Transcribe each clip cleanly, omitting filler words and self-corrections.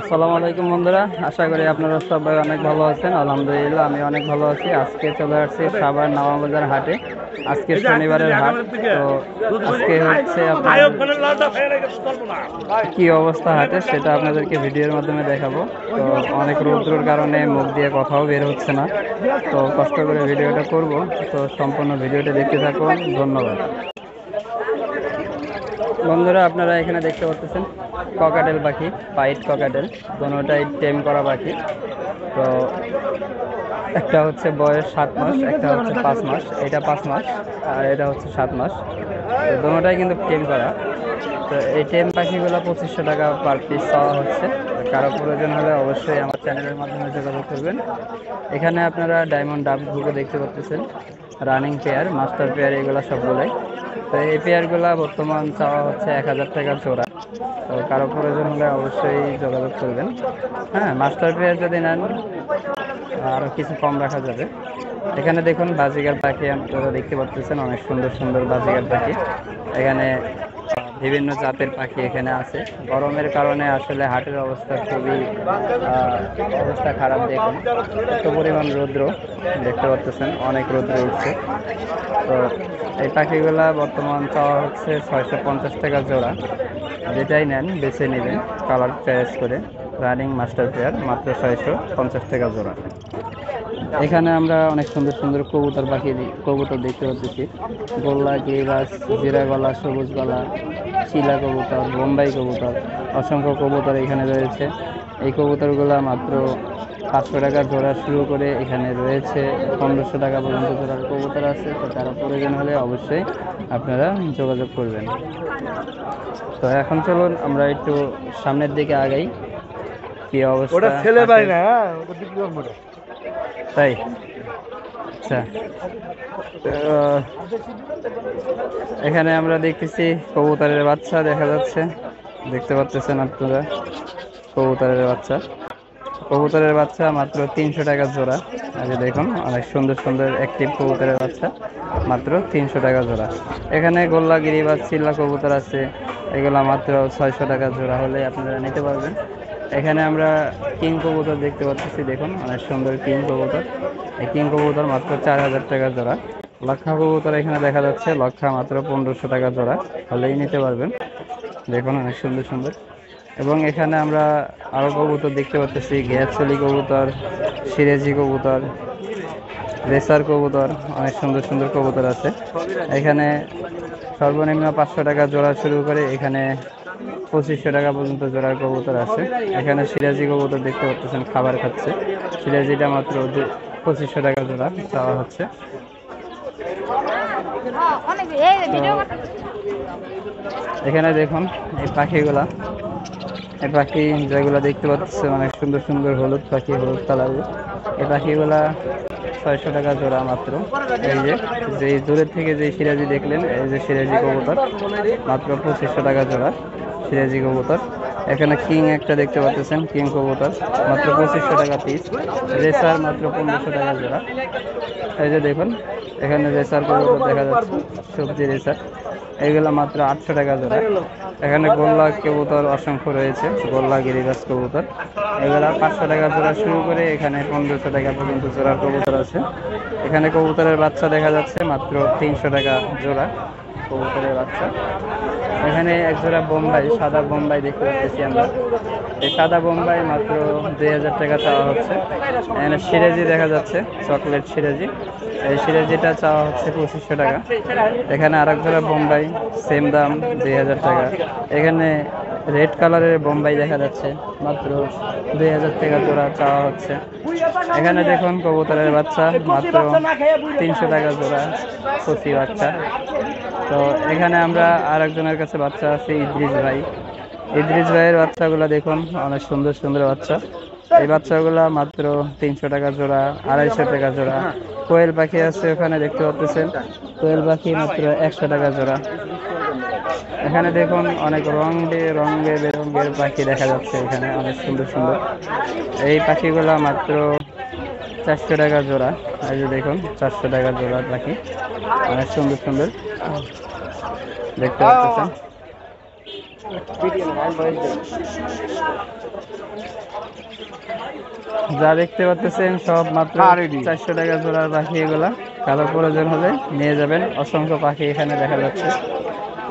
আসসালামু আলাইকুম বন্ধুরা, আশা করি আপনারা সবাই অনেক ভালো আছেন। আলহামদুলিল্লাহ আমি অনেক ভালো আছি। আজকে চলে আসছি সাভার নামাবাজার হাটে। আজকে শনিবারের হাট। তো আজকে হচ্ছে আপনার কি অবস্থা হাটে সেটা আপনাদেরকে ভিডিওর মাধ্যমে দেখাবো। তো অনেক রৌদ্রের কারণে মুখ দিয়ে কথাও বের হচ্ছে না, তো কষ্ট করে ভিডিওটা করব। তো সম্পূর্ণ ভিডিওটা দেখতে থাকুন, ধন্যবাদ। বন্ধুরা, আপনারা এখানে দেখতে পাচ্ছেন ককাটেল পাখি, পাইট ককাটেল, দুটোটাই টেম করা পাখি। তো একটা হচ্ছে বয়স 7 মাস, একটা হচ্ছে 5 মাস। এটা 5 মাস আর এটা হচ্ছে 7 মাস। তো দুটোটাই কিন্তু টেম করা। তো এই টেম পাখিগুলো 2500 টাকা পার পিস চাওয়া হচ্ছে। কারো প্রয়োজন হলে অবশ্যই আমার চ্যানেলের মাধ্যমে যোগাযোগ করবেন। এখানে আপনারা ডায়মন্ড ডাব ঘুঘু দেখতে পাচ্ছেন, রানিং পেয়ার, মাস্টার পেয়ার, এগুলো সবগুলোই। তো এই পেয়ারগুলো বর্তমান চাওয়া হচ্ছে 1000 টাকা জোড়া। তো কারো প্রয়োজন হলে অবশ্যই যোগাযোগ করবেন। হ্যাঁ, মাস্টার পেয়ার যদি নেন আরও কিছু কম রাখা যাবে। এখানে দেখুন বাজিগার পাখি আপনারা দেখতে পাচ্ছেন, অনেক সুন্দর সুন্দর বাজিগার পাখি। এখানে বিভিন্ন জাতের পাখি এখানে আছে। গরমের কারণে আসলে হাটের অবস্থা খুবই অবস্থা খারাপ। দেখুন এত পরিমাণ রৌদ্র, দেখতে পাচ্ছেন অনেক রৌদ্র উঠছে। তো এই পাখিগুলা বর্তমান চাওয়া হচ্ছে 650 টাকা জোড়া। যেটাই নেন বেছে নেবেন কালার চয়েস করে। রানিং মাস্টার পেয়ার, মাত্র 650 টাকা জোড়া। এখানে আমরা অনেক সুন্দর সুন্দর কবুতর দেখতে পাচ্ছি। গোল্লা, গিরিবাজ, জিরা গলা, সবুজ গলা, চিলা কবুতর, বোম্বাই কবুতর, অসংখ্য কবুতর এখানে রয়েছে। এই কবুতরগুলো মাত্র 500 টাকা জোড়া শুরু করে এখানে রয়েছে 1500 টাকা পর্যন্ত জোড়ার কবুতর আছে। তো তারা প্রয়োজন হলে অবশ্যই আপনারা যোগাযোগ করবেন। তো এখন চলুন আমরা একটু সামনের দিকে আগাই। কি অবস্থা তাই? আচ্ছা, এখানে আমরা দেখতেছি কবুতরের বাচ্চা দেখা যাচ্ছে, দেখতে পাচ্ছেন আপনারা। কবুতরের বাচ্চা মাত্র 300 টাকা জোড়া। এই যে দেখুন অনেক সুন্দর সুন্দর অ্যাক্টিভ কবুতরের বাচ্চা, মাত্র 300 টাকা জোড়া। এখানে গোল্লা, গিরিবাজ, চিল্লা কবুতর আছে, এগুলা মাত্র 600 টাকা জোড়া হলে আপনারা নিতে পারবেন। এখানে আমরা কিং কবুতর দেখতে পাচ্ছি, দেখুন অনেক সুন্দর কিং কবুতর। এই কিং কবুতর মাত্র 4000 টাকা জোড়া। লক্ষা কবুতর এখানে দেখা যাচ্ছে, লক্ষা মাত্র 1500 টাকা জোড়া হলেই নিতে পারবেন। দেখুন অনেক সুন্দর সুন্দর। এবং এখানে আমরা আরো কবুতর দেখতে পাচ্ছি, গ্যাসলি কবুতর, সিরেজি কবুতর, রেসার কবুতর, অনেক সুন্দর সুন্দর কবুতর আছে। এখানে সর্বনিম্ন 500 টাকা জোড়া শুরু করে এখানে 2500 টাকা পর্যন্ত জোড়ার কবুতর আছে। এখানে সিরাজি কবুতর দেখতে পাচ্ছেন, খাবার খাচ্ছে। সিরাজিটা মাত্র 2500 টাকা জোড়া চাওয়া হচ্ছে। এখানে দেখুন এই পাখিগুলা, এই পাখি যেগুলো দেখতে পাচ্ছে অনেক সুন্দর সুন্দর হলুদ পাখি, হলুদ কালারের। এই পাখিগুলা 600 টাকা জোড়া মাত্র। এই যে দূরের থেকে যে সিরাজি দেখলেন, এই যে সিরাজি কবুতর, মাত্র 2500 টাকা জোড়া সিরাজি কবুতর। এখানে কিং একটা দেখতে পাচ্ছেন, কিং কবুতর মাত্র 2500 টাকা পিস। রেসার মাত্র 1500 টাকা জোড়া। এই যে দেখুন এখানে রেসার কবুতর দেখা যাচ্ছে, সবজি রেসার, এইগুলো মাত্র 800 টাকা জোড়া। এখানে গোল্লা কবুতর অসংখ্য রয়েছে, গোল্লা, গিরিবাজ কবুতর, এগুলা 500 টাকা জোড়া শুরু করে এখানে 1500 টাকা পর্যন্ত জোড়ার কবুতর আছে। এখানে কবুতরের বাচ্চা দেখা যাচ্ছে মাত্র 300 টাকা জোড়া কবুতরের বাচ্চা। এখানে এক জোড়া বোম্বাই, সাদা বোম্বাই দেখতে পাচ্ছি আমরা। এই সাদা বোম্বাই মাত্র 2000 টাকা চাওয়া হচ্ছে। এখানে সিরাজি দেখা যাচ্ছে, চকলেট সিরাজি, এই সিরাজিটা চাওয়া হচ্ছে 2500 টাকা। এখানে আরেক জোড়া বোম্বাই, সেম দাম 2000 টাকা। এখানে রেড কালারের বোম্বাই দেখা যাচ্ছে, মাত্র 2000 টাকা জোড়া চাওয়া হচ্ছে। এখানে দেখুন কবুতরের বাচ্চা মাত্র 300 টাকা জোড়া, কচি বাচ্চা। তো এখানে আমরা আরেকজনের কাছে বাচ্চা আছে, ইদ্রিস ভাই। ইদ্রিস ভাইয়ের বাচ্চাগুলো দেখুন অনেক সুন্দর সুন্দর বাচ্চা। এই বাচ্চাগুলা মাত্র 300 টাকা জোড়া, 250 টাকা জোড়া। কোয়েল পাখি আছে ওখানে দেখতে পাচ্ছেন, কোয়েল পাখি মাত্র 100 টাকা জোড়া। এখানে দেখুন অনেক রঙে বেরঙের পাখি দেখা যাচ্ছে, এখানে অনেক সুন্দর সুন্দর। এই পাখিগুলা মাত্র 400 টাকা জোড়া। এই যে দেখুন 400 টাকা জোড়া পাখি, অনেক সুন্দর সুন্দর দেখতে পাচ্ছেন। যা দেখতে পাচ্ছেন সব মাত্র 400 টাকা জোড়ার পাখি এগুলা। কারো প্রয়োজন হলে নিয়ে যাবেন। অসংখ্য পাখি এখানে দেখা যাচ্ছে।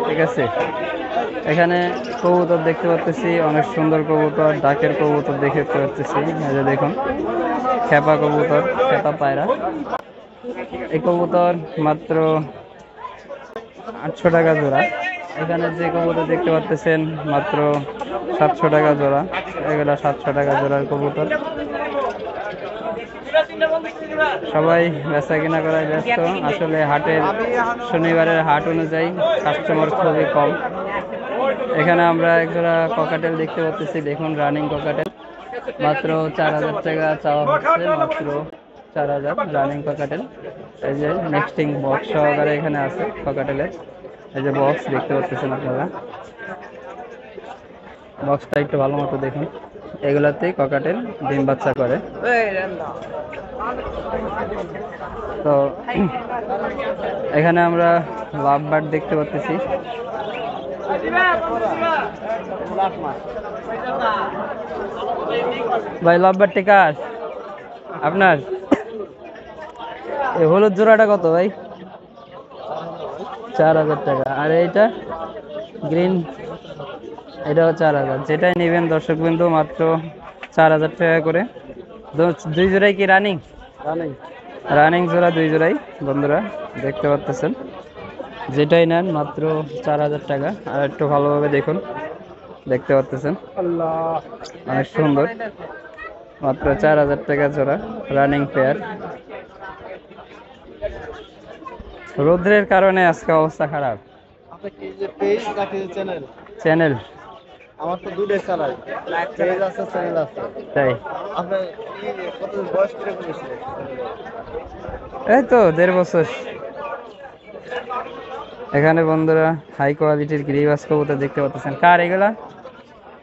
ঠিক আছে, এখানে কবুতর দেখতে পাচ্ছি, অনেক সুন্দর কবুতর, ডাকের কবুতর দেখতে পাচ্ছি। এই যে দেখুন, খেপা কবুতর, খেপা পায়রা। এই কবুতর মাত্র 800 টাকা জোড়া। এখানে যে কবুতর দেখতে পাচ্ছেন মাত্র 700 টাকা জোড়া। এগুলা 700 টাকা জোড়ার কবুতর। সবাই বেচা কিনা করায় ব্যস্ত। আসলে হাটের, শনিবারের হাট অনুযায়ী কাস্টমার খুবই কম। এখানে আমরা একজোড়া ককাটেল দেখতে পাচ্ছি। দেখুন, রানিং ককাটেল মাত্র 4000 টাকা চাওয়া হচ্ছে, মাত্র 4000 রানিং ককাটেল। এই যে নেক্সটিং বক্স সহকারে এখানে আছে ককাটেলের। এই যে বক্স দেখতে পাচ্ছেন আপনারা, বক্সটা একটু ভালো মতো দেখুন। এগুলাতেই ককাটেল ডিম বাচ্চা করে। তো এখানে আমরা লাভ বার্ড দেখতে পাচ্ছি। ভাই, লাভ বার্ড টিকাস আপনার? এই হলুদ জোড়াটা কত ভাই? 4000 টাকা। আর এইটা গ্রিন, এটাও 4000। যেটাই নেবেন দর্শক বিন্দু মাত্র 4000 টাকা করে। দুই জোড়াই কি রানিং? রানিং জোড়া, দুই জোড়াই বন্ধুরা দেখতে পাচ্ছেন। যেটাই নেন মাত্র 4000 টাকা। আর একটু ভালোভাবে দেখুন, দেখতে পাচ্ছেন অনেক সুন্দর, মাত্র 4000 টাকা জোড়া রানিং পেয়ার। রৌদ্রের কারণে আজকে অবস্থা খারাপ। চ্যানেল আমার তো দুটোই চালাই, পেজ আছে, চ্যানেল আছে। তাই? আপনি কত বয়স থেকে করেছিলেন? এই তো 1.5 বছর। এখানে বন্ধুরা হাই কোয়ালিটির গিরিবাজ কবুতর দেখতে পাচ্ছেন। কার এগুলা?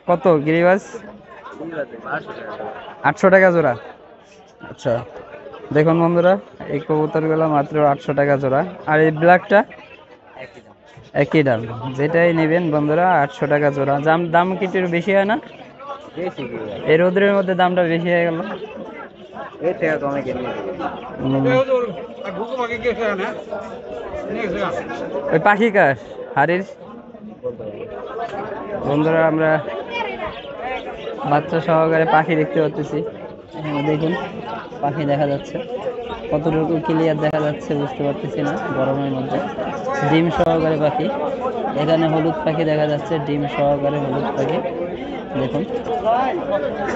কত গিরিবাজ? 800 টাকা জোড়া। আচ্ছা, দেখুন বন্ধুরা, এই কবুতরগুলো মাত্র 800 টাকা জোড়া। আর এই ব্ল্যাকটা একই দাম। যেটাই নেবেন বন্ধুরা 800 টাকা জোড়া। দাম কি একটু বেশি হয় না? এই রোদ্রের মধ্যে দামটা বেশি হয়ে গেল। ওই পাখি কার হাড়ির? বন্ধুরা আমরা বাচ্চা সহকারে পাখি দেখতে পাচ্ছি। এখানে দেখুন, পাখি দেখা যাচ্ছে। কতটুকু ক্লিয়ার দেখা যাচ্ছে বুঝতে পারতেছি না গরমের মধ্যে। ডিম সহকারে পাখি। এখানে হলুদ পাখি দেখা যাচ্ছে, ডিম সহকারে হলুদ পাখি। দেখুন,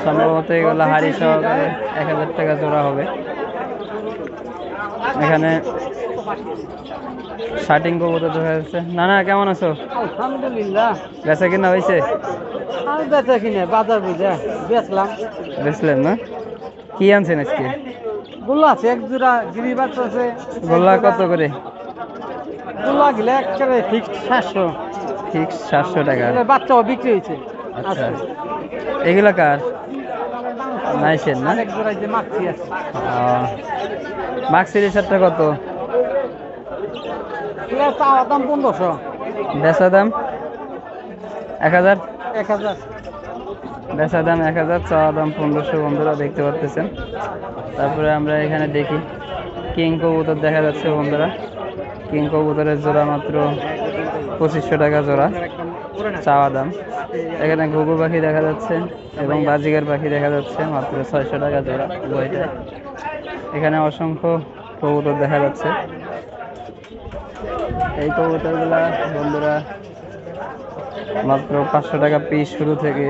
সম্ভবত এগুলো হাড়ি সহকারে 1000 টাকা জোড়া হবে। এখানে শার্টিং কবুতর দেখা যাচ্ছে। না না, কেমন আছো? আলহামদুলিল্লাহ। বেচা কিনা হয়েছে? আমি বেচা কিনে বাজার বুঝে বেচলাম। বেচলেন না? কি আনছেন আজকে? গোল্লা আছে, এক জোড়া গিরিবাজ আছে। গোল্লা কত করে? গোল্লা গেলে একেবারে ফিক্সড 700। ফিক্স 700 টাকা। বাচ্চাও বিক্রি হয়েছে। আচ্ছা, এগুলা কার? নাইসেন না? এক জোড়া যে মাছি আছে। মাক্সির শার্টটা কত? এগুলা চাওয়া দাম 1500। বেচা দাম 1000। 1000। বেচা দাম 1000, চাওয়া দাম 1500 বন্ধুরা দেখতে পাচ্ছেন। তারপরে আমরা এখানে দেখি কিং কবুতর দেখা যাচ্ছে বন্ধুরা। কিং কবুতরের জোড়া মাত্র 2500 টাকা জোড়া চাওয়া দাম। এখানে ঘুঘু পাখি দেখা যাচ্ছে এবং বাজিগার পাখি দেখা যাচ্ছে, মাত্র 600 টাকা জোড়া উভয়টা। এখানে অসংখ্য কবুতর দেখা যাচ্ছে। এই কবুতরগুলা বন্ধুরা মাত্র 500 টাকা পিস শুরু থেকে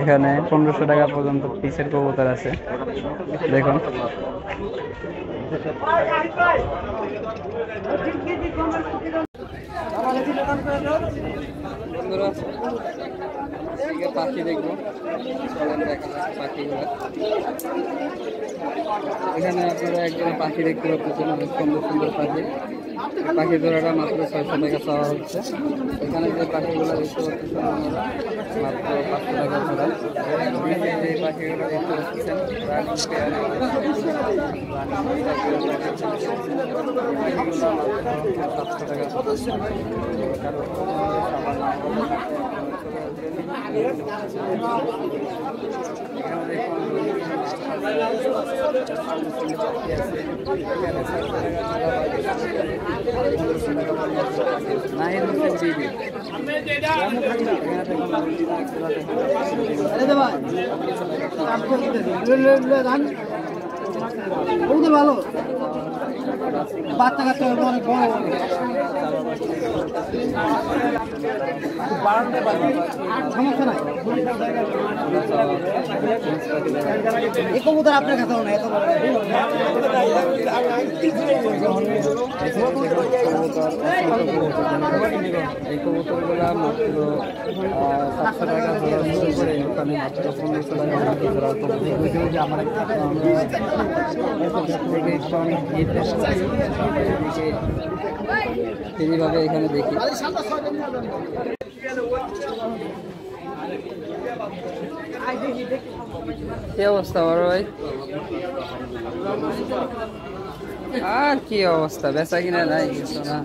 এখানে 1500 টাকা পর্যন্ত পিসের কবুতর আছে। দেখুন, বন্ধুরা পাখি দেখবো, পাখিগুলো এখানে আপনারা একজন পাখি দেখতে পাচ্ছেন, অনেক সুন্দর সুন্দর পাখি। পাখি জোড়াটা মাত্র 600 টাকা চাওয়া হচ্ছে। এখানে যে পাখিগুলো দেখতে পাচ্ছেন মাত্র 500 টাকা জোড়া। যে পাখিগুলো দেখতে পাচ্ছেন ভালো বাচ্চা কাচ্চা অনেক বড় সমস্যা নাই এই কবুতর আপনার কাছে না এত বড় এই কবুতরগুলা মাত্র 700 টাকা জোড়া শুরু করে ওখানে মাত্র 1500 টাকা জোড়া কবুতর যে আমার এইভাবে এখানে দেখি কি অবস্থা বড় ভাই আর কি অবস্থা বেচা কিনা নাই কিছু না